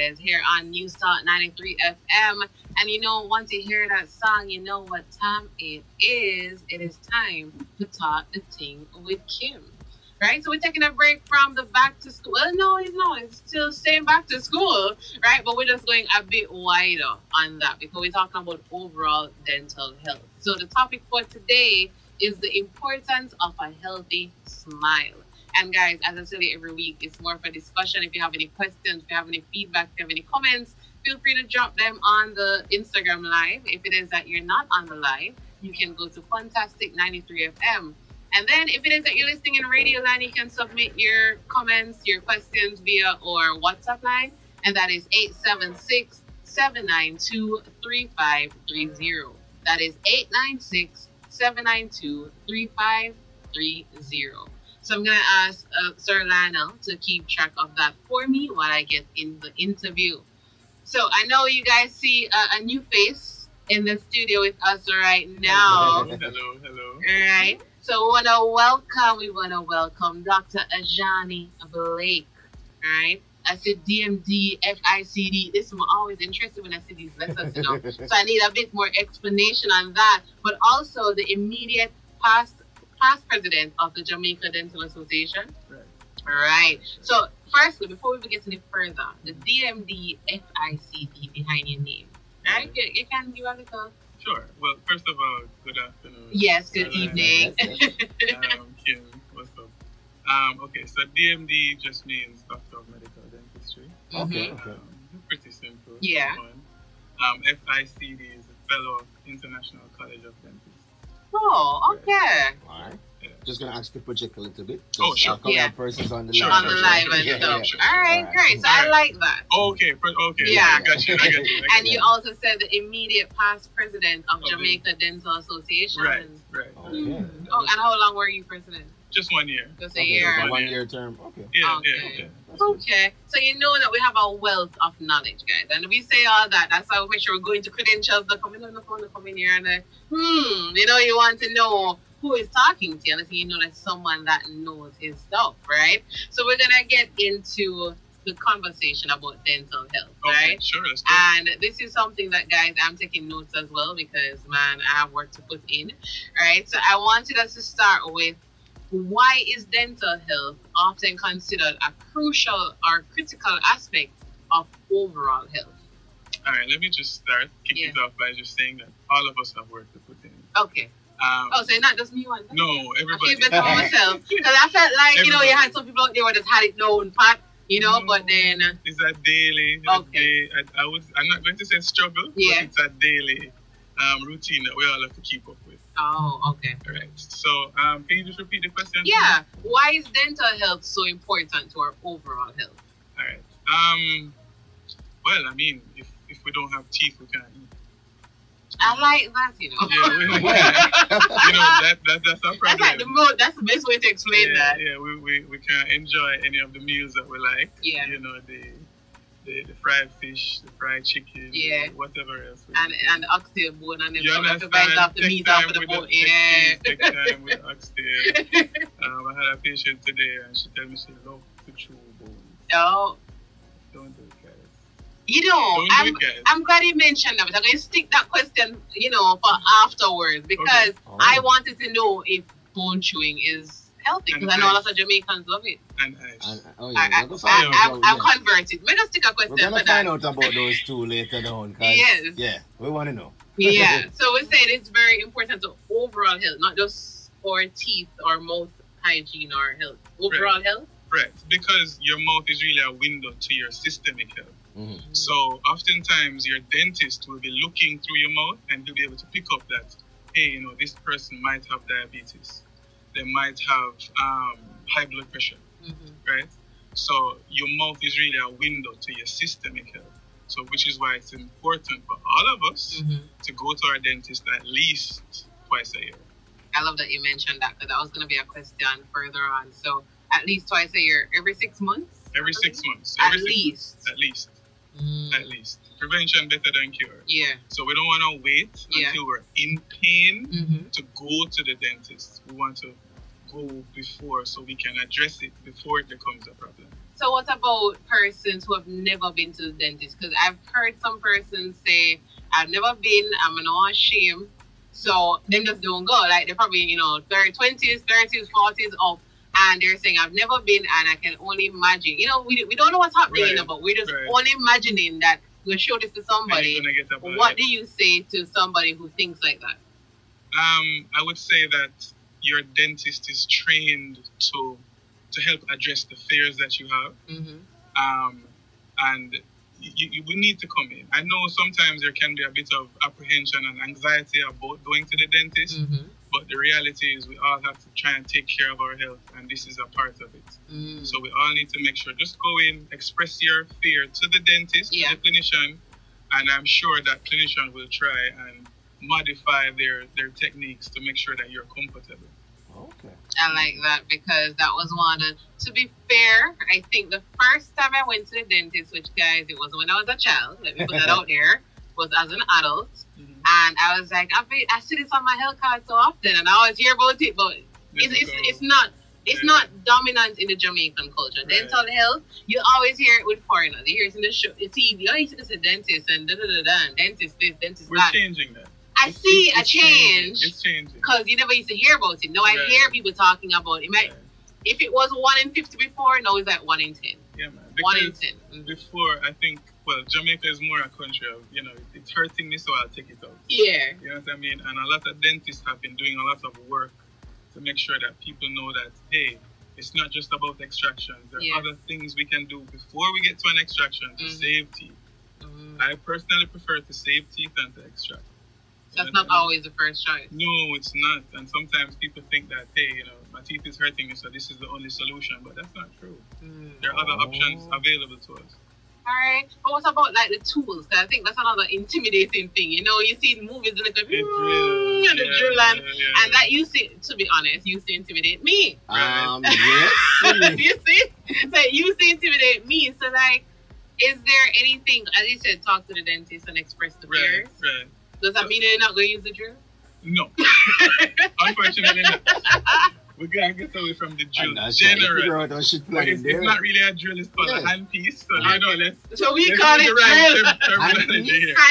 guys, here on News Talk 93 FM. And you know, once you hear that song, you know what time it is. It is time to talk the Ting with Kim. Right? So we're taking a break from the back to school. Well, no, it's still staying back to school, right? But we're just going a bit wider on that because we're talking about overall dental health. So the topic for today is the importance of a healthy smile. And guys, as I tell you every week, it's more of a discussion. If you have any questions, if you have any feedback, if you have any comments, feel free to drop them on the Instagram live. If it is that you're not on the live, you can go to Funtastic 93 FM. And then if it is that you're listening in radio line, you can submit your comments, your questions via our WhatsApp line. And that is 876-792-3530. That is 896-792-3530. So I'm going to ask Sir Lionel to keep track of that for me while I get in the interview. So I know you guys see a new face in the studio with us right now. Hello. All right. So we want to welcome Dr. Ajani Blake. All right. I said DMD FICD. This I'm always interested when I see these letters, you know. So I need a bit more explanation on that. But also the immediate past president of the Jamaica Dental Association. Right. All right. So firstly, before we get any further, the DMD FICD behind your name. Right? You can give a little. Sure. Well, first of all, good afternoon. Yes, good evening. Kim, what's up? Okay, so DMD just means Doctor of Medical Dentistry. Okay. Pretty simple. Yeah. FICD is a Fellow of International College of Dentists. Oh, okay. All right. Yeah. Just gonna ask to project a little bit. Oh, sure. A couple Yeah. of persons on the Sure, line. On the live and stuff. sure. All right, great. So I like that. Okay. Yeah. I got you. And you also said the immediate past president of Okay. Jamaica Dental Association. Right. Okay. Oh, and how long were you president? Just 1 year. Just a Okay, year. so 1 year term. Okay. Yeah. Okay. That's good. Okay, so you know that we have a wealth of knowledge, guys, and we say all that. That's how we make sure we're going to credentials. Not coming on the phone, not coming here, and you know, you want to know who is talking to you, and you know that someone that knows his stuff, right? So we're gonna get into the conversation about dental health, Okay. right? Sure. Let's go. And this is something that, guys, I'm taking notes as well because, man, I have work to put in, right? So I wanted us to start with, why is dental health often considered a crucial or critical aspect of overall health? All right. Let me just start. Kick it off by just saying that all of us have work to put in. Okay. So not just me one. No, I everybody. feel better for myself because I felt like you know you had some people out there who just had it down pat, you know, but then It's a daily. Okay. I'm not going to say struggle, Yeah. but it's a daily routine that we all have to keep up with. oh, okay. All right. So, can you just repeat the question? Yeah. Why is dental health so important to our overall health? All right. Well, I mean, if we don't have teeth, we can't eat. I like that, you know. Yeah, that's our problem. That's like that's the best way to explain that. Yeah, we can't enjoy any of the meals that we like. Yeah. You know, the fried fish, the fried chicken, Yeah. whatever else. And the oxtail bone and then You some of the understand? bites off the meat off of the bone. Yeah. Take time with oxtail. I had a patient today and she told me she loves to chew bones. Oh, Don't do it, guys. you know, Don't do it, guys. I'm glad you mentioned that, but I'm going to stick that question, you know, for afterwards because Okay. I wanted to know if bone chewing is healthy because I know lots of Jamaicans love it. And ice. Oh yeah. we'll find out I'm about- yeah. converted. We're going to stick a question We're gonna for that. find out about those two later on. 'Cause, Yes. Yeah, we want to know. Yeah, so we're saying it's very important to overall health, not just for teeth or mouth hygiene or health. Overall health? Right, because your mouth is really a window to your systemic health. Mm-hmm. So oftentimes your dentist will be looking through your mouth and he'll be able to pick up that, hey, you know, this person might have diabetes. They might have high blood pressure, right? So your mouth is really a window to your systemic health. So which is why it's important for all of us to go to our dentist at least twice a year. I love that you mentioned that because that was going to be a question further on. So at least twice a year, every 6 months? Every 6 months. At Every 6 least. months. At least. At least. Prevention better than cure. Yeah. So we don't want to wait Yeah. until we're in pain to go to the dentist. We want to go before so we can address it before it becomes a problem. So what about persons who have never been to the dentist? Because I've heard some persons say, I've never been, I'm not ashamed. So them just don't go. Like they're probably, 20s, 30s, 40s up. And they're saying, I've never been and I can only imagine. We don't know what's happening, but we're just only imagining that we'll show this to somebody. What do you say to somebody who thinks like that? I would say that your dentist is trained to help address the fears that you have. Mm-hmm. And you will need to come in. I know sometimes there can be a bit of apprehension and anxiety about going to the dentist, but the reality is we all have to try and take care of our health, and this is a part of it. So we all need to make sure, just go in, express your fear to the dentist, to the clinician, and I'm sure that clinician will try and modify their techniques to make sure that you're comfortable. Okay. I like that because that was one. To be fair, I think the first time I went to the dentist, which guys, it was when I was a child. Let me put that out there. Was as an adult, and I was like, I see this on my health card so often, and I always hear about it, but it's not dominant in the Jamaican culture. Right. Dental health, you always hear it with foreigners. You hear it in the show, the TV. Oh, you see this a dentist and and dentist this, dentist We're that. We're changing that. I see a change. It's changing. Because you never used to hear about it. Now I hear people talking about it. If it was 1 in 50 before, now it's like 1 in 10. Yeah, man. 1 in 10. Before, I think, Jamaica is more a country of, it's hurting me, so I'll take it out. Yeah. You know what I mean? And a lot of dentists have been doing a lot of work to make sure that people know that, hey, it's not just about extractions. There are other things we can do before we get to an extraction to save teeth. I personally prefer to save teeth than to extract. That's not always the first choice. No, it's not. And sometimes people think that, hey, my teeth is hurting me, so this is the only solution. But that's not true. There are other options available to us. All right. But what about like the tools? Because I think that's another intimidating thing. You see in movies and the drill and that used to be honest, used to intimidate me. Yes. You see? So it used to intimidate me. So like, is there anything, as you said, talk to the dentist and express the fears? Right. Does that mean they're not going to use the drill? No. Unfortunately not. We gotta get away from the drill. Generally. It's not really a drill, it's called a handpiece. So So we call it drill.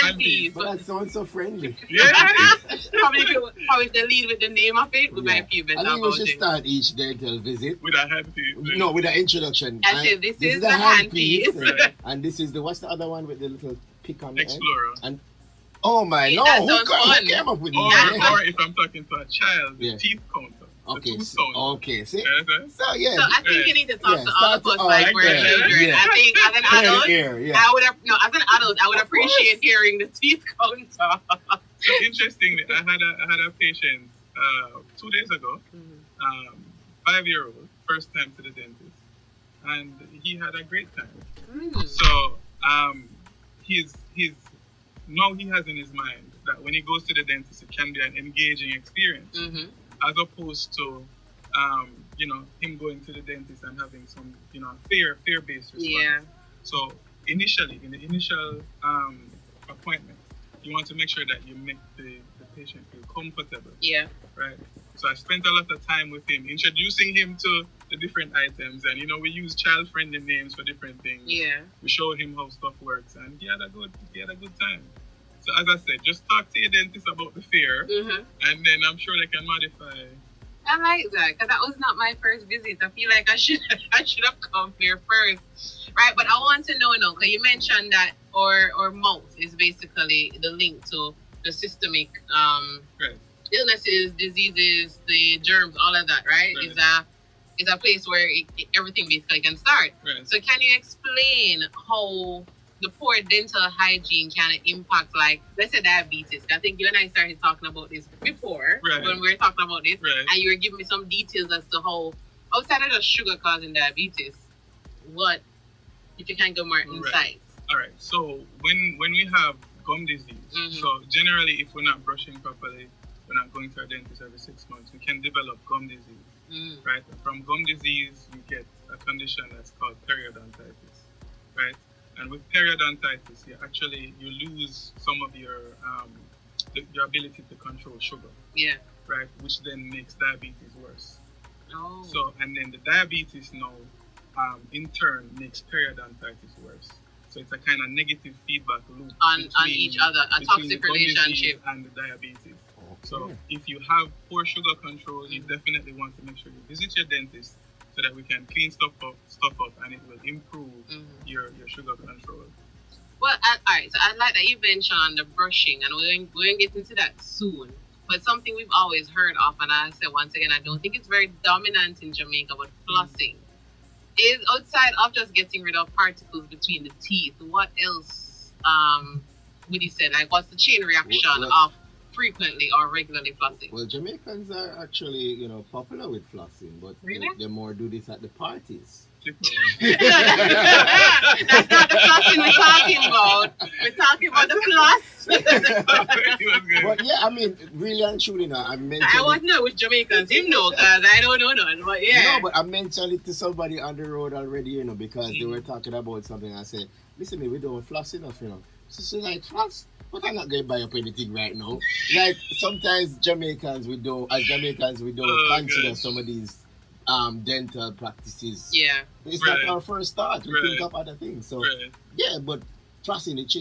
Handpiece. But that sounds so friendly. Yeah. Probably if they lead with the name of it, we might feel better I think about we should start each dental visit with a handpiece. No, with an introduction. I said this is the handpiece. And this is what's the other one with the little pick on the Explorer. And oh my, no, who came up with or if I'm talking to a child, the teeth counter. Okay, see? So I think you need to talk to all of us like we're children. Yeah. I think as an adult, I would appreciate hearing the teeth counter. So interestingly, I had a patient 2 days ago, 5-year-old, first time to the dentist, and he had a great time. So he's now he has in his mind that when he goes to the dentist, it can be an engaging experience, as opposed to, him going to the dentist and having some, fear-based response. Yeah. So initially, in the initial appointment, you want to make sure that you make the patient feel comfortable. Yeah. Right. So I spent a lot of time with him, introducing him to the different items, and we use child-friendly names for different things. Yeah. We showed him how stuff works, and he had a good time. So as I said, just talk to your dentist about the fear, and then I'm sure they can modify. I like that because that was not my first visit. I feel like I should have come here first, right? But I want to know, because you mentioned that or mouth is basically the link to the systemic illnesses, diseases, the germs, all of that, right? Is a place where everything basically can start. Right. So can you explain how the poor dental hygiene can impact, like, let's say diabetes? I think you and I started talking about this before when we were talking about this, and you were giving me some details as to how, outside of just sugar causing diabetes, what, if you can give more insight. All right. So when we have gum disease, so generally if we're not brushing properly, we're not going to our dentist every 6 months, we can develop gum disease, right? From gum disease, you get a condition that's called periodontitis, right? And with periodontitis, you lose some of your ability to control sugar. Yeah. Right, which then makes diabetes worse. Oh. So, and then the diabetes now, in turn, makes periodontitis worse. So it's a kind of negative feedback loop on each other, a toxic relationship, and the diabetes. Okay. So if you have poor sugar control, you definitely want to make sure you visit your dentist so that we can clean stuff up, and it will improve your sugar control. Well, alright, so I like that you mentioned the brushing, and we're going to get into that soon. But something we've always heard of, and I say once again, I don't think it's very dominant in Jamaica, but flossing is outside of just getting rid of particles between the teeth. What else would you say? Like, what's the chain reaction of frequently or regularly flossing? Well, Jamaicans are actually, popular with flossing, but really? they more do this at the parties. That's not the flossing we're talking about. We're talking about the floss. But yeah, I mean, really and truly, I mentioned. I want to know which Jamaicans him know, because I don't know none. But yeah. No, but I mentioned it to somebody on the road already, because they were talking about something. I said, listen, we don't floss enough, So she's like, floss? But I'm not going to buy up anything right now. Like, sometimes Jamaicans, we don't consider some of these dental practices. Yeah. It's not our first thought. We think of other things. So, yeah, but flossing, it's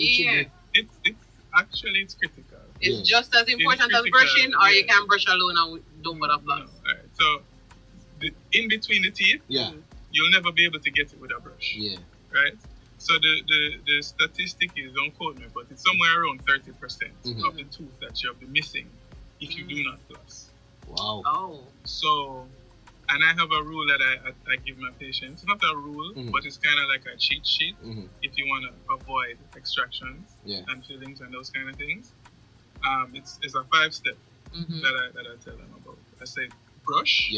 critical. It's just as important as brushing, or you can brush alone and don't bother floss. No. Right. So, in between the teeth, you'll never be able to get it with a brush. Yeah. Right? So the statistic is, don't quote me, but it's somewhere around 30% of the tooth that you'll be missing if you do not floss. Wow. Oh. So, and I have a rule that I give my patients. It's not a rule, but it's kind of like a cheat sheet if you want to avoid extractions and fillings and those kind of things. It's a 5-step that I tell them about. I say brush,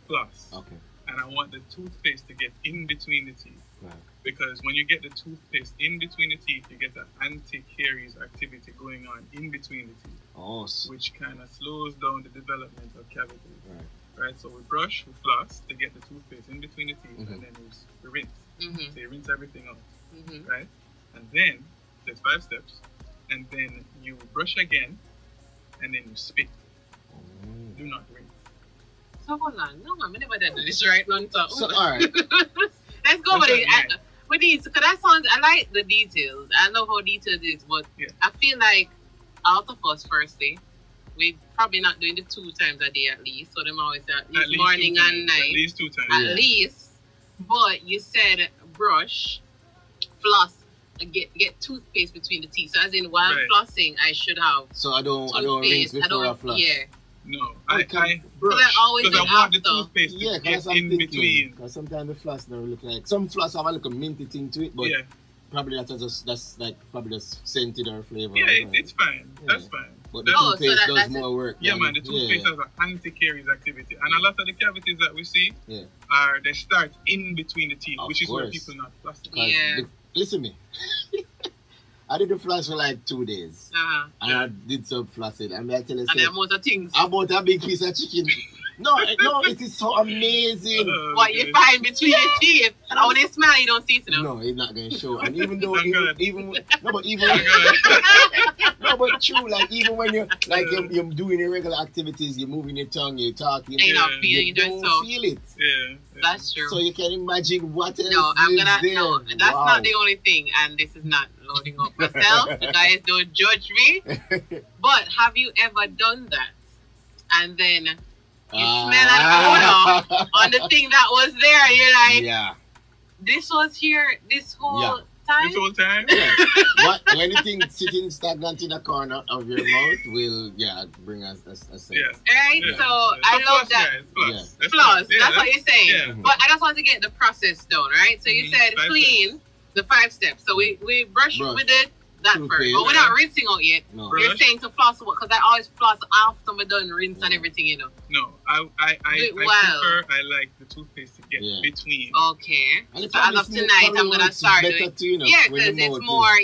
floss. Okay. And I want the toothpaste to get in between the teeth. Right. Because when you get the toothpaste in between the teeth, you get an anti-caries activity going on in between the teeth. Oh. Which kind of slows down the development of cavities. Right. So we brush, we floss to get the toothpaste in between the teeth, and then we rinse. So you rinse everything out. Right? And then, there's 5 steps. And then you brush again, and then you spit. Do not rinse. So hold on. No, I'm never done this right one time. So, alright. Let's go with it. With these, because that sounds, I like the details. I know how detailed it is, but I feel like out of us, firstly, we're probably not doing the 2 times a day at least. So them always at least morning and night. At least 2 times. At least. But you said brush, floss, and get toothpaste between the teeth. So as in while flossing, I should have. So I don't rinse before I floss. Yeah. No, I brush. Because I want the toothpaste to get in between. Because sometimes the floss don't look like, some floss have a little minty thing to it, but probably that's like probably just scented or flavor. Yeah, it's fine. That's fine. But the toothpaste does more work. Yeah, man, the toothpaste has an anti-caries activity. And a lot of the cavities that we see they start in between the teeth, which is where people not flossing. Yeah. Listen to me. I did the floss for like 2 days. And I did some flossing. And I tell you, and the amount of things. I bought a big piece of chicken. No, it is so amazing. What you find between your teeth. And when they smell, you don't see it. No, it's not going to show. And even though, even when you're doing your regular activities, you're moving your tongue, you're talking, and you're not feeling you don't feel it. Yeah. That's true. So you can imagine what else that's not the only thing, and this is not loading up myself. You guys don't judge me. But have you ever done that? And then you smell an odor on the thing that was there, and you're like, this was here this whole time? This whole time? Yeah. Anything sitting stagnant in the corner of your mouth will, bring us a sense. Right? So I love that. Floss. That's what you're saying. Yeah. But I just want to get the process down, right? So you said clean, the 5 steps. So we brush with it. That first, but we're not rinsing out yet. No. You're saying to floss, because I always floss after we're done rinse and everything, No, I like the toothpaste to get between. Okay. So as of tonight, I'm gonna start doing. Too, because it's more,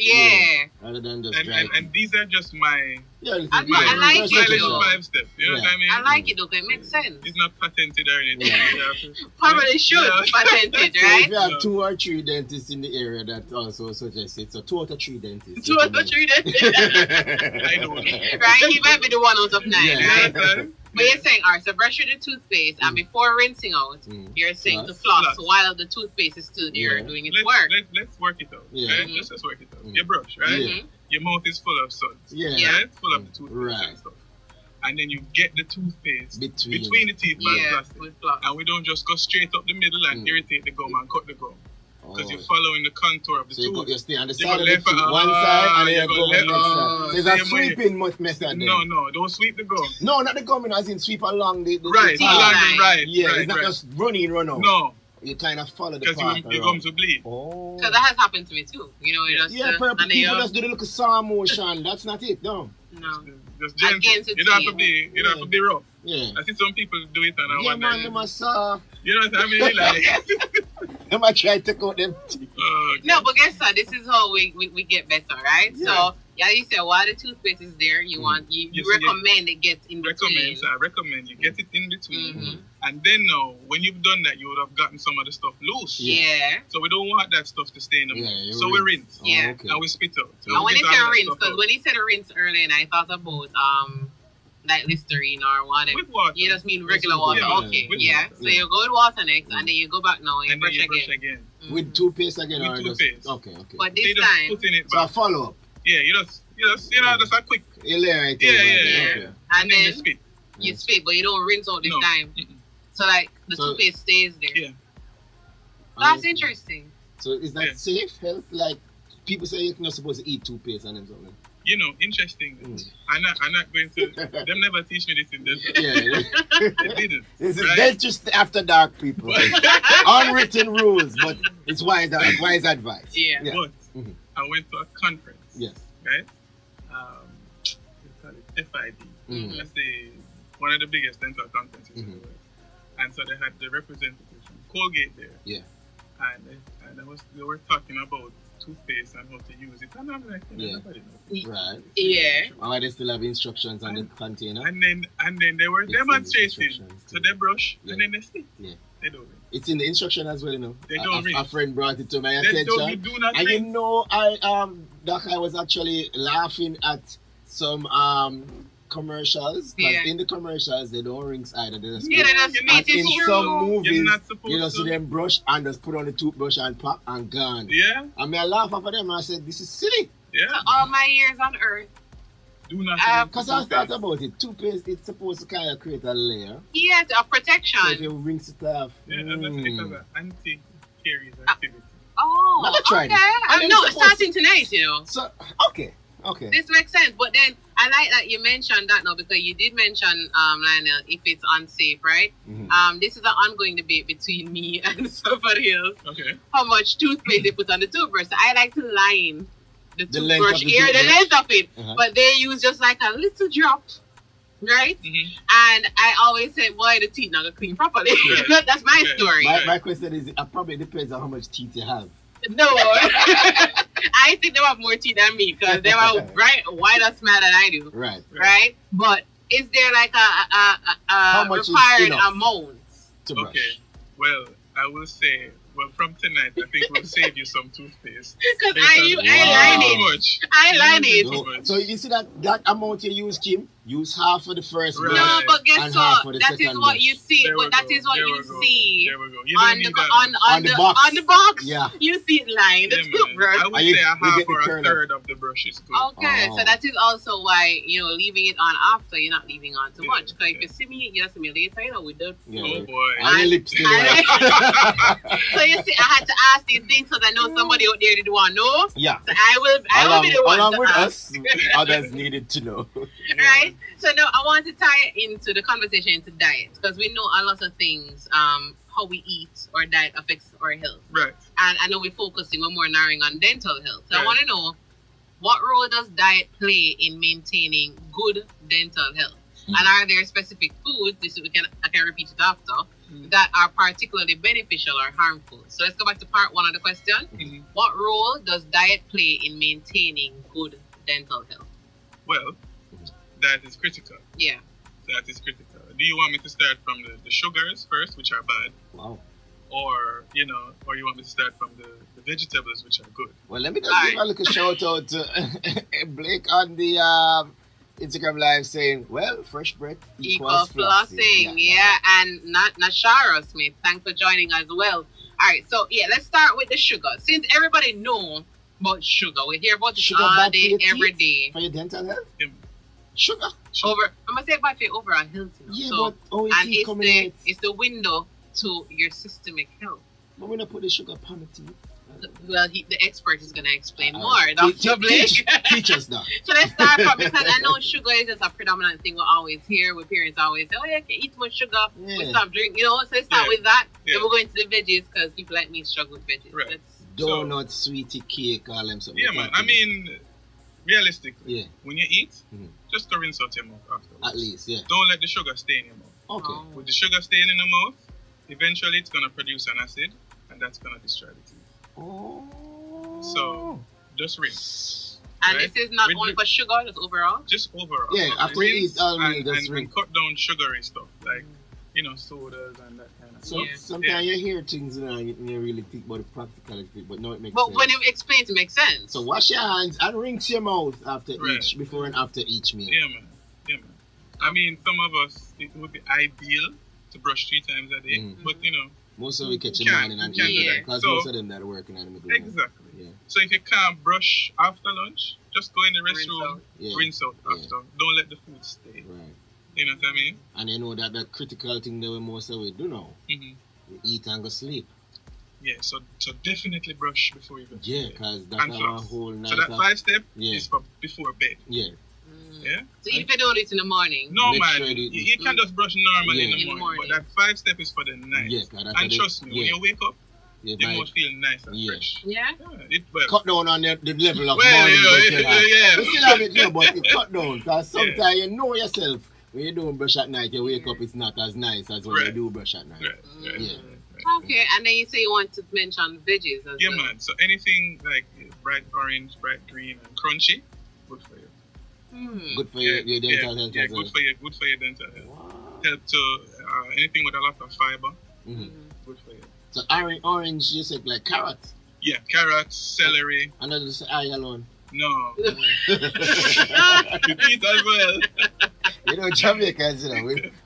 rather than just and these are just my Yeah, I like it, My little though. 5 step. You know what I mean? I like it, though, 'cause it makes sense. It's not patented or anything. Yeah. Probably should patent it, So right? if you have 2 or 3 dentists in the area, that also suggests it's a 2 out of 3 dentists. 2 or 3 dentists. I don't know. Right? He might be the 1 out of 9, Yeah. right? But you're saying, alright, so brush with the toothpaste, and before rinsing out, you're saying to floss while the toothpaste is still there doing its work. Let's work it out. Yeah. Right? Let's just work it out. You brush, right? Yeah. Your mouth is full of suds. Yeah. Right? Full of the toothpaste and stuff. And then you get the toothpaste between the teeth by plastic. With floss. And we don't just go straight up the middle and irritate the gum and cut the gum. Because you're following the contour of the tooth. You stay on the You side go of the left, tooth, one side, and then you go left, next side. So it's a same way. sweeping method then. No, don't sweep the gum. No, not the gum, as in sweep along the Right, the along path. the right. Yeah, right, it's not right. just run out. No, You kind of follow the because path your gums will bleed. Oh. Because that has happened to me too. You know, you just People and then just do the little saw motion. That's not it, no. no. Just gentle. Against the You don't have teeth. to be. You don't have to be rough. Yeah. I see some people do it and I Yeah, wonder. man, they must saw. You know what I mean? Like, They might try to take out them teeth. No, but guess what? This is how we get better, right? Yeah. So yeah, you said while the toothpaste is there, you want you recommend it gets in between. I recommend you get it in between. And then now, when you've done that, you would have gotten some of the stuff loose. Yeah. So we don't want that stuff to stay in the mouth. So we rinse. Yeah. Okay. And we spit out. So And we when he get all said that rinse, stuff because out. when he said rinse earlier, and I thought about like Listerine or whatever. With water. You just mean regular water. Yeah, okay. with Yeah. water. So you go with water next, and then you go back now and you And then brush you brush again. again. With toothpaste again? With or toothpaste. Just, okay. But They this just time, put in it So a back. follow-up. Yeah, you just just a quick. You layer it Yeah, over yeah, there. yeah. Okay. and then you then spit. you spit, but you don't rinse out this No. time. So like the So- toothpaste stays there. Yeah. That's interesting. So is that Yeah. safe, health? Like, people say you're not supposed to eat toothpaste and then something. You know, interesting. I'm not going to. Them never teach me this in this. Yeah. They didn't. This is Right? dentist after dark, people. Unwritten rules, but it's wise advice. Yeah. But Mhm. I went to a conference. Yes. Right? They call it FID. Mhm. That's one of the biggest dental conferences in the Mhm. world. And so they had the representative from Colgate there. Yeah. And they were talking about toothpaste and how to use it. And I'm like, nobody knows. Right. Yeah. Why they still have instructions on the container? And then they were It's in the demonstrating. instructions, So they brush Yeah. and then they spit. Yeah. They don't rinse. It's in the instruction as well, you know. They don't A read. friend brought it to my They attention. do not And you rinse. know, I was actually laughing at some commercials. Because Yeah. in the commercials, they don't rinse either. They just Yeah, put- that's You're me. not and in It's supposed some true. movies, You're not supposed you know, see to. them brush and just put on the toothbrush and pop and gone. Yeah, I mean, I laugh after them and I said, this is silly. yeah. All my years on earth. Do not Um, Because I thought about it. Toothpaste, it's supposed to kind of create a layer. Yeah, of protection. So if you rinse it off. Yeah, and that's it as an anti-caries activity. Oh, I'll try okay. this. And then No, suppose- starting tonight, you know. So, okay. This makes sense. But then I like that you mentioned that now because you did mention, Lionel, if it's unsafe, right? Mhm. This is an ongoing debate between me and somebody else. Okay. How much toothpaste they put on the toothbrush. So I like to line the length of toothbrush the here, the toothbrush? length of it. Uh-huh. But they use just like a little drop, right? Mm-hmm. And I always say, boy, the teeth not gonna clean properly. Yeah. That's my Yeah. story. My question is, it probably depends on how much teeth you have. No, I think they have more teeth than me because they are bright, whiter, smart than I do, Right. right? But is there like a much is required enough? amount? To brush. Okay. Well, I will say, from tonight, I think we'll save you some toothpaste. Because Based I on- line Too it. much. I line You it. use No. So you see that amount you use, Kim? Use half for the first Right. No, brush. but guess And half for what? the That is second what brush. you see. There we But that go. is what There you we go. see There we go. You don't on need the that on, much. on On the the box. on the box. Yeah. You see it lined. The Yeah, man. toothbrush. I would And you say a get half the or a kernel. third of the brush is good. Okay, Oh. so that is also why, leaving it on after, you're not leaving on too Yeah, much. Because yeah. if you see me, you see me later, with the... Yeah. Oh boy. And your lips still white. So you see, I had to ask these things because I know somebody out there did want to know. Yeah. So I will be the one Along to with ask. us, others needed to know. Right? So now I want to tie it into the conversation into diet because we know a lot of things, how we eat or diet affects our health. Right. And I know we're more narrowing on dental health. So I Right. want to know, what role does diet play in maintaining good dental health? And are there specific foods, I can repeat it after, that are particularly beneficial or harmful? So let's go back to part one of the question. Mhm. What role does diet play in maintaining good dental health? Well, that is critical. Yeah. That is critical. Do you want me to start from the sugars first, which are bad? Wow. Or, you want me to start from the vegetables, which are good? Well, let me just give a little shout out to Blake on the Instagram live saying, well, fresh bread equals flossing. Yeah. And Nashara Smith, thanks for joining as well. All right, so let's start with the sugar. Since everybody knows about sugar, we hear about sugar all day, every day. For your dental health? Yeah. Sugar. I'm gonna say bad for your overall health. Yeah, so, but and it's the window to your systemic health. But we're not put the sugar upon the teeth. Well, the expert is gonna explain more. Dr. Blake. Teach us now. So let's start from, because I know sugar is just a predominant thing we always hear. With parents always say, "Oh, yeah, eat too much sugar. We stop drinking." So let's start with that. Then we're going to the veggies because people like me struggle with veggies. Right. Donut, sweetie, cake, all them something. Yeah, man. I mean, realistically, when you eat, just go rinse out your mouth afterwards. At least, yeah. Don't let the sugar stay in your mouth. Okay. With the sugar staying in the mouth, eventually it's gonna produce an acid, and that's gonna destroy the teeth. Oh. So just rinse. And this is not only for sugar, just overall? Just overall. Yeah, so after you eat all meal, and cut down sugary stuff, like, sodas and that kind of stuff. Sometimes you hear things and you really think about the practicality, but no, it makes sense. But when you explain it makes sense. So wash your hands and rinse your mouth before and after each meal. Yeah, man. I mean, some of us, it would be ideal to brush 3 times a day, but most of we catch in morning and eat because most of them that are working at the middle. Exactly. Yeah. So if you can't brush after lunch, just go in the restroom, rinse out after. Don't let the food stay. Right. You know what I mean? And you know that the critical thing that we most of we do now. We eat and go sleep. Yeah, so definitely brush before you go to bed. Yeah, because that's our whole night. So that 5-step is for before bed. Yeah. Yeah? So if you don't do it in the morning? No, man. You can just brush normally in the morning. But that 5-step is for the night. Yeah, and trust me, when you wake up, you must feel nice and fresh. Yeah? Cut down on the level of morning. You still have it now, but it cut down. Because sometimes you know yourself, when you don't brush at night, you wake up, it's not as nice as when you do brush at night. Okay, and then you say you want to mention veggies as well. Man. So anything like bright orange, bright green, and crunchy, good for you. Good for your dental health. Yeah, good for your dental health. Wow. Help to anything with a lot of fiber. Good for you. So orange, you said like carrots. Yeah, carrots, celery. And not just eye alone. No. You eat as well. Jamaicans,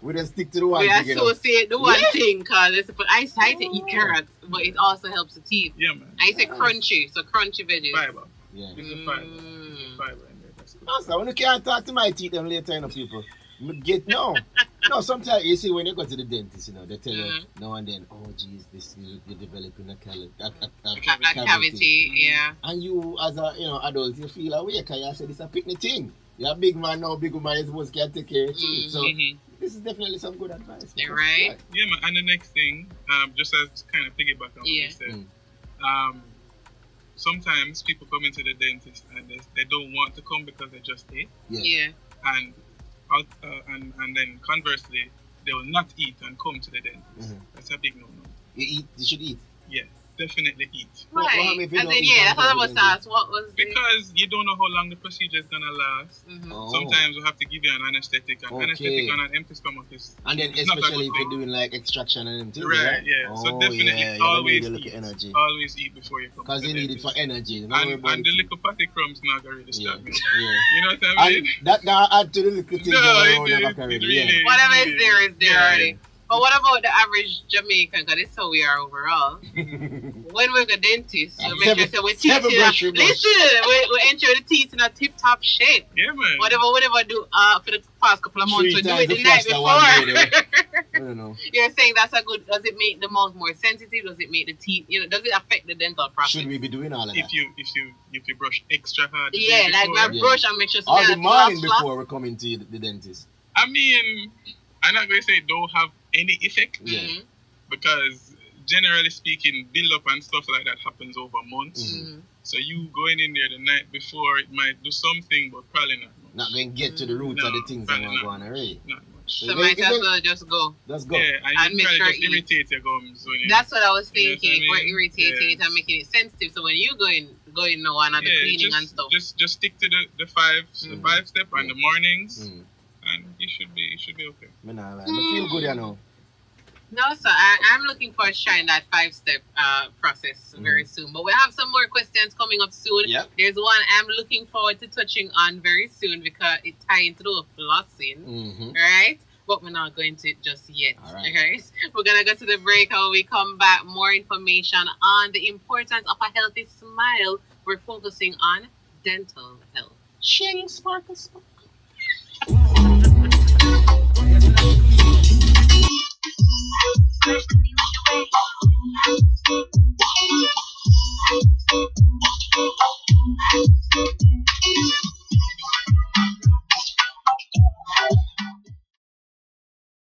we don't stick to the one thing. We associate the one thing because it's for eyesight to eat carrots, but it also helps the teeth. Yeah, man. I say crunchy, so crunchy veggies. Fiber. Yeah. Fiber in there. That's good. Also, when you can't talk to my teeth them later, people. No, sometimes you see when you go to the dentist, they tell you now and then, oh geez, you're developing a cavity, yeah. And you as a adult, you feel awake because you say this is a picnic thing. You're a big man now, big woman is supposed to take care of your teeth. So this is definitely some good advice. You're right. Yeah, man. And the next thing, just as kind of piggyback on what you said, sometimes people come into the dentist and they don't want to come because they just ate. Yeah. And then conversely, they will not eat and come to the dentist. That's a big no-no. You should eat. Yeah, definitely eat. Right. That's what I was asked. What was because you don't know how long the procedure is gonna last. Sometimes we have to give you an anesthetic, and anesthetic on an empty stomach is. And then especially if you're doing like extraction and everything. Right. Yeah. So definitely always eat. Energy. Always eat before you come. Because you need it for energy. And the little patty crumbs not gonna really disturb me. Yeah. You know what I mean? And that add to the little things really, whatever is there already. But what about the average Jamaican? Because it's how we are overall. When we're the dentist, we make sure we teeth we ensure the teeth in a tip-top shape. Yeah, man. Whatever we do for the past couple of months, we do it the night before. I don't know. You're saying that's a good. Does it make the mouth more sensitive? Does it make the teeth? Does it affect the dental process? Should we be doing all of that? If you brush extra hard. Yeah, like brush and make sure. All the morning before we come into the dentist. I mean, I'm not going to say it don't have any effect, because generally speaking, build up and stuff like that happens over months. So you going in there the night before, it might do something, but probably not much. Not going to get to the root of the things that want to go on already. Not much. So might as well just go. Let's go. Yeah, and you make probably sure just irritate your gums. That's what I was thinking. We're irritating it and making it sensitive. So when you go in going now on the cleaning and stuff. Just stick to the five step and the mornings, and you should be okay. I feel good, you know. No, so I'm looking for trying that 5-step process very soon. But we have some more questions coming up soon. Yep. There's one I'm looking forward to touching on very soon because it ties into the flossing, right? But we're not going to it just yet. All right. Okay? We're going to go to the break. When we come back, more information on the importance of a healthy smile. We're focusing on dental health. Shing, sparkle, sparkle.